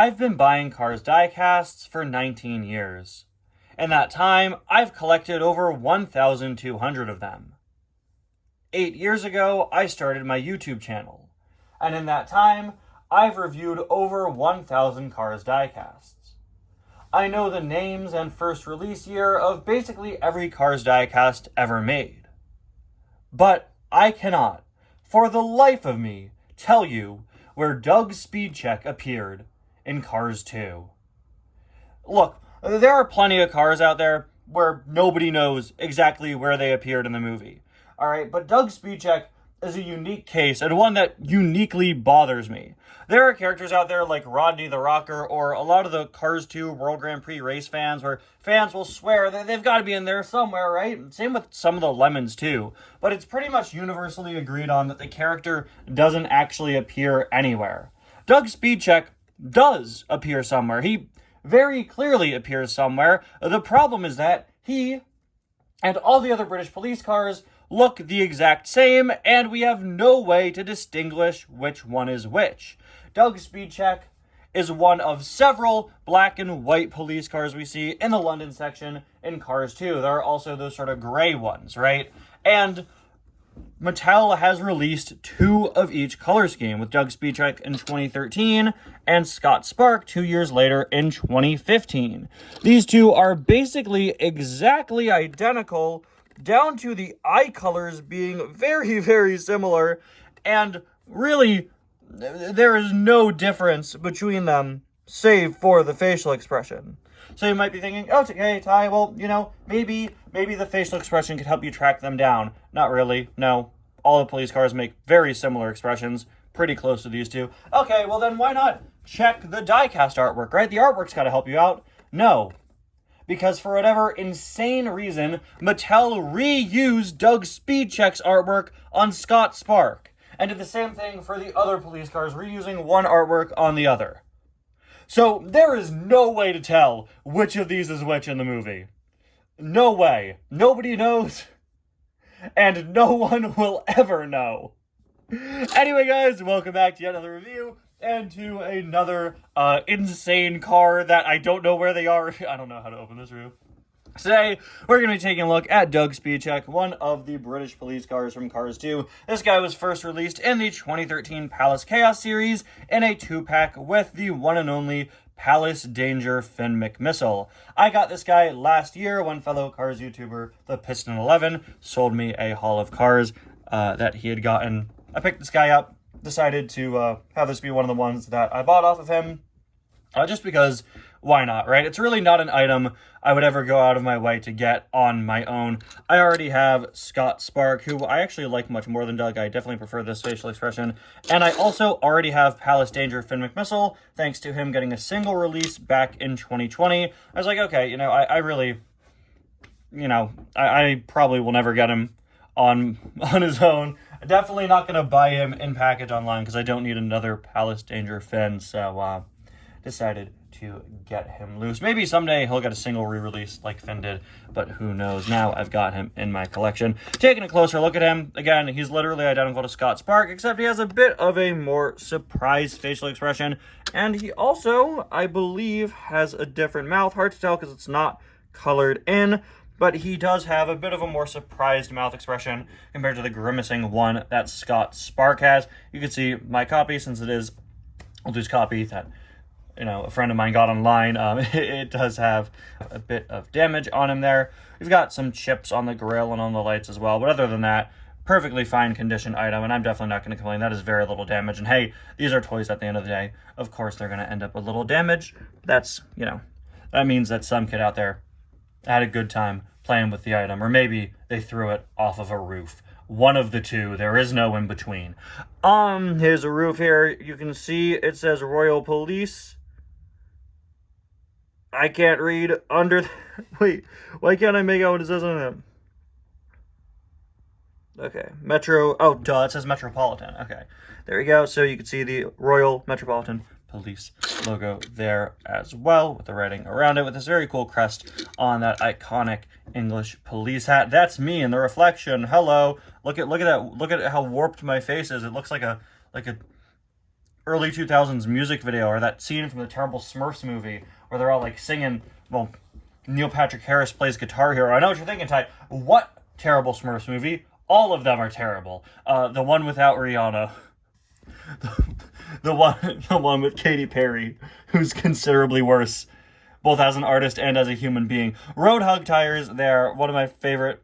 I've been buying Cars diecasts for 19 years. In that time, I've collected over 1,200 of them. 8 years ago, I started my YouTube channel, and in that time, I've reviewed over 1,000 Cars diecasts. I know the names and first release year of basically every Cars diecast ever made. But I cannot, for the life of me, tell you where Doug's Speedcheck appeared in Cars 2. Look, there are plenty of cars out there where nobody knows exactly where they appeared in the movie. Alright, but Doug's Speedcheck is a unique case and one that uniquely bothers me. There are characters out there like Rodney the Rocker or a lot of the Cars 2 World Grand Prix race fans where fans will swear that they've got to be in there somewhere, right? Same with some of the Lemons too. But it's pretty much universally agreed on that the character doesn't actually appear anywhere. Doug Speedcheck does appear somewhere. He very clearly appears somewhere. The problem is that he and all the other British police cars look the exact same, and we have no way to distinguish which one is which. Doug Speedcheck is one of several black and white police cars we see in the London section in Cars 2. There are also those sort of gray ones, right? And Mattel has released 2 of each color scheme, with Doug Speedcheck in 2013 and Scott Spark 2 years later in 2015. These 2 are basically exactly identical, down to the eye colors being very, very similar, and really, there is no difference between them, save for the facial expression. So you might be thinking, oh, okay, Ty, well, maybe the facial expression could help you track them down. Not really, no. All the police cars make very similar expressions, pretty close to these 2. Okay, well then why not check the diecast artwork, right? The artwork's gotta help you out. No. Because for whatever insane reason, Mattel reused Doug Speedcheck's artwork on Scott Spark, and did the same thing for the other police cars, reusing one artwork on the other. So there is no way to tell which of these is which in the movie. No way. Nobody knows, and no one will ever know. Anyway, guys, welcome back to yet another review, and to another insane car that I don't know where they are. I don't know how to open this review. Today, we're going to be taking a look at Doug Speedcheck, one of the British police cars from Cars 2. This guy was first released in the 2013 Palace Chaos series in a 2-pack with the one and only Palace Danger Finn McMissile. I got this guy last year when fellow Cars YouTuber, the Piston11, sold me a haul of cars that he had gotten. I picked this guy up, decided to have this be one of the ones that I bought off of him, just because, why not, right? It's really not an item I would ever go out of my way to get on my own. I already have Scott Spark, who I actually like much more than Doug. I definitely prefer this facial expression. And I also already have Palace Danger Finn McMissile, thanks to him getting a single release back in 2020. I was like, okay, I really, I probably will never get him on his own. Definitely not going to buy him in package online because I don't need another Palace Danger Finn, so decided to get him loose. Maybe someday he'll get a single re-release like Finn did, but who knows. Now I've got him in my collection. Taking a closer look at him, again, he's literally identical to Scott Spark, except he has a bit of a more surprised facial expression, and he also, I believe, has a different mouth. Hard to tell because it's not colored in, but he does have a bit of a more surprised mouth expression compared to the grimacing one that Scott Spark has. You can see my copy, since it is a loose copy that a friend of mine got online. It does have a bit of damage on him there. We've got some chips on the grill and on the lights as well, but other than that, perfectly fine condition item, and I'm definitely not going to complain. That is very little damage, and hey, these are toys at the end of the day. Of course, they're going to end up a little damaged. That's, that means that some kid out there had a good time playing with the item, or maybe they threw it off of a roof. One of the two. There is no in between. Here's a roof here. You can see it says Royal Police. I can't read under... Wait, why can't I make out what it says on it? Okay, Metro... Oh, duh, it says Metropolitan. Okay, there we go. So you can see the Royal Metropolitan Police logo there as well, with the writing around it, with this very cool crest on that iconic English police hat. That's me in the reflection. Hello. Look at that. Look at how warped my face is. It looks like a early 2000s music video, or that scene from the terrible Smurfs movie where they're all like singing. Well, Neil Patrick Harris plays Guitar Hero. I know what you're thinking, Ty. What terrible Smurfs movie? All of them are terrible. The one without Rihanna. The one with Katy Perry, who's considerably worse, both as an artist and as a human being. Road Hug tires, they're one of my favorite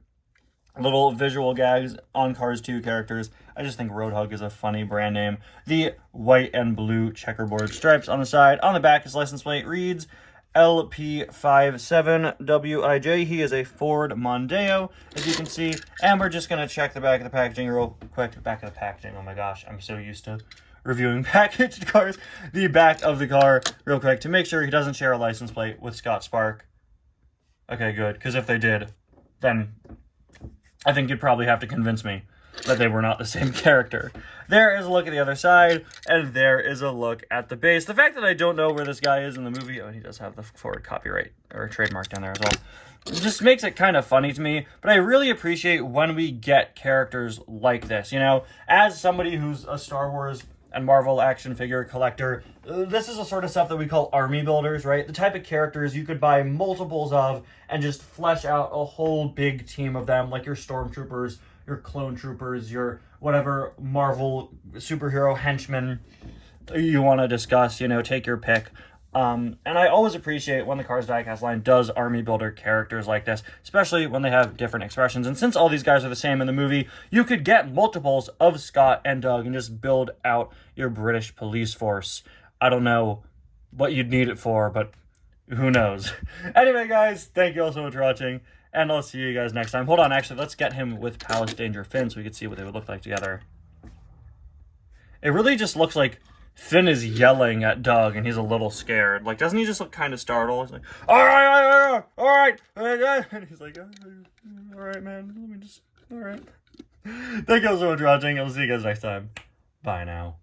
little visual gags on Cars 2 characters. I just think Road Hug is a funny brand name. The white and blue checkerboard stripes on the side. On the back, his license plate reads LP57WIJ. He is a Ford Mondeo, as you can see. And we're just going to check the back of the packaging real quick. Back of the packaging, oh my gosh, I'm so used to reviewing packaged cars. The back of the car, real quick, to make sure he doesn't share a license plate with Scott Spark. Okay, good, because if they did, then I think you'd probably have to convince me that they were not the same character. There is a look at the other side, and there is a look at the base. The fact that I don't know where this guy is in the movie, oh, and he does have the Ford copyright or trademark down there as well, it just makes it kind of funny to me. But I really appreciate when we get characters like this. You know, as somebody who's a Star Wars and Marvel action figure collector, this is the sort of stuff that we call army builders, right? The type of characters you could buy multiples of and just flesh out a whole big team of them, like your stormtroopers, your clone troopers, your whatever Marvel superhero henchmen you want to discuss, you know, take your pick. And I always appreciate when the Cars Diecast line does army builder characters like this, especially when they have different expressions. And since all these guys are the same in the movie, you could get multiples of Scott and Doug and just build out your British police force. I don't know what you'd need it for, but who knows? Anyway, guys, thank you all so much for watching, and I'll see you guys next time. Hold on, actually, let's get him with Palace Danger Finn so we can see what they would look like together. It really just looks like Finn is yelling at Doug, and he's a little scared. Like, doesn't he just look kind of startled? He's like, all right, and he's like, all right, man, let me just, all right. Thank you all so much for watching. I'll see you guys next time. Bye now.